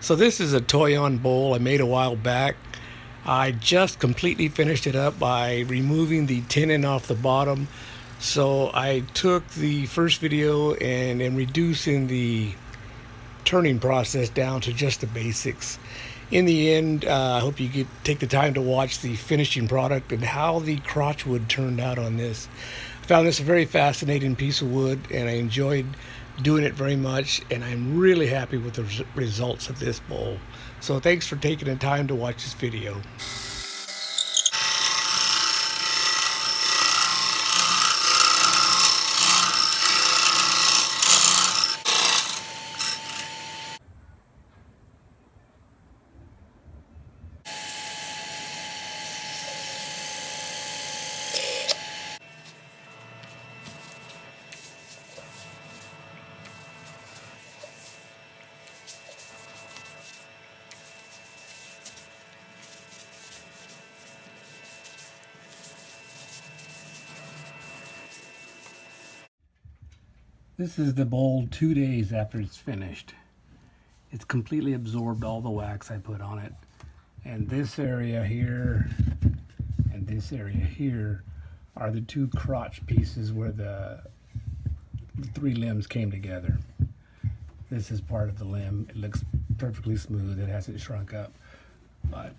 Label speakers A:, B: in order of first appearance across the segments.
A: So this is a toyon bowl I made a while back. I just completely finished it up by removing the tenon off the bottom. So I took the first video and am reducing the turning process down to just the basics. In the end, I hope you take the time to watch the finishing product and how the crotch wood turned out on this. I found this a very fascinating piece of wood and I enjoyed doing it very much, and I'm really happy with the results of this bowl. So thanks for taking the time to watch this video. This is the bowl 2 days after it's finished. It's completely absorbed all the wax I put on it. And this area here and this area here are the two crotch pieces where the three limbs came together. This is part of the limb. It looks perfectly smooth. It hasn't shrunk up. But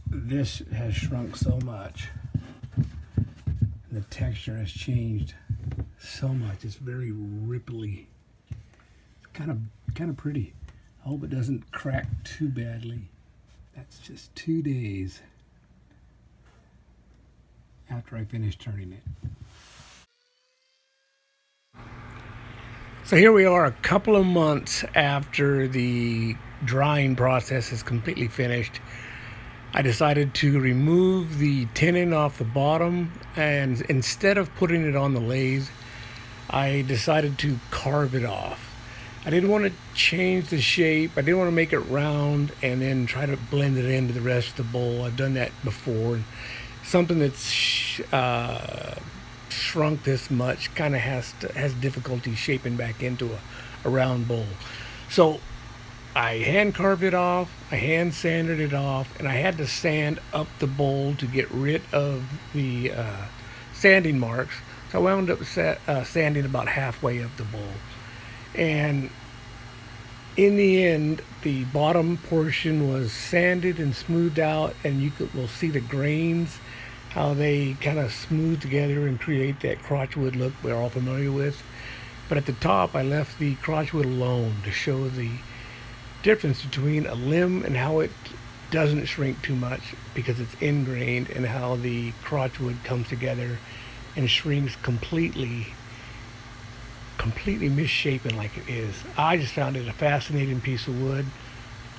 A: this has shrunk so much. The texture has changed so much. It's very ripply. It's kind of pretty. I hope it doesn't crack too badly. That's just 2 days after I finish turning it. So here we are a couple of months after the drying process is completely finished. I decided to remove the tenon off the bottom, and instead of putting it on the lathe, I decided to carve it off. I didn't want to change the shape. I didn't want to make it round and then try to blend it into the rest of the bowl. I've done that before. Something that's shrunk this much kind of has difficulty shaping back into a round bowl. So I hand carved it off, I hand sanded it off, and I had to sand up the bowl to get rid of the sanding marks. So I wound up sanding about halfway up the bowl. And in the end, the bottom portion was sanded and smoothed out, and will see the grains, how they kind of smooth together and create that crotch wood look we're all familiar with. But at the top, I left the crotch wood alone to show the difference between a limb and how it doesn't shrink too much because it's ingrained, and how the crotch wood comes together and shrinks completely misshapen like it is. I just found it a fascinating piece of wood,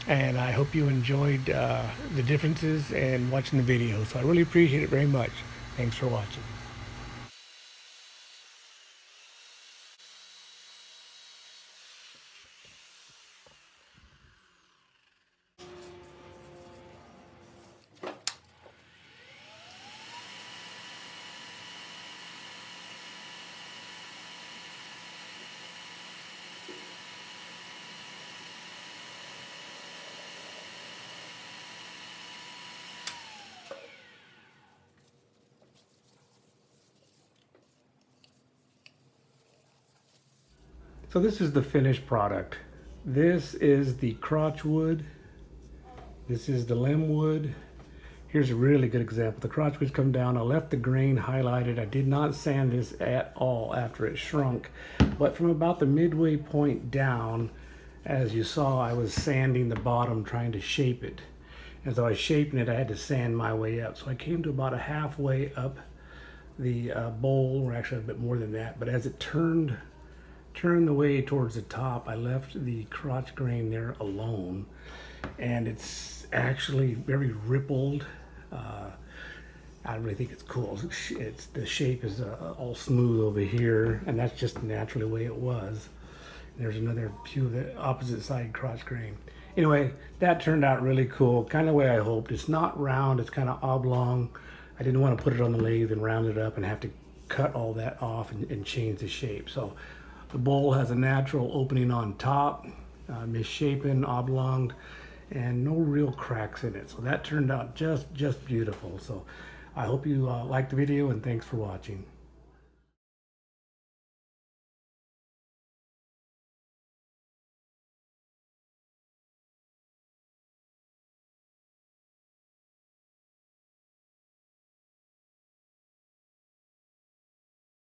A: and I hope you enjoyed the differences and watching the video. So I really appreciate it very much. Thanks for watching. So this is the finished product. This is the crotch wood. This is the limb wood. Here's a really good example. The crotch wood's come down. I left the grain highlighted. I did not sand this at all after it shrunk. But from about the midway point down, as you saw, I was sanding the bottom, trying to shape it. As I was shaping it, I had to sand my way up. So I came to about a halfway up the bowl, or actually a bit more than that. But as it turned the way towards the top, I left the crotch grain there alone, and it's actually very rippled. I really think it's cool. The shape is all smooth over here, and that's just naturally the way it was. There's another few of the opposite side crotch grain. Anyway, that turned out really cool, kind of the way I hoped. It's not round, it's kind of oblong. I didn't want to put it on the lathe and round it up and have to cut all that off and change the shape. So the bowl has a natural opening on top. misshapen, oblonged, and no real cracks in it. So that turned out just beautiful. So I hope you liked the video, and thanks for watching.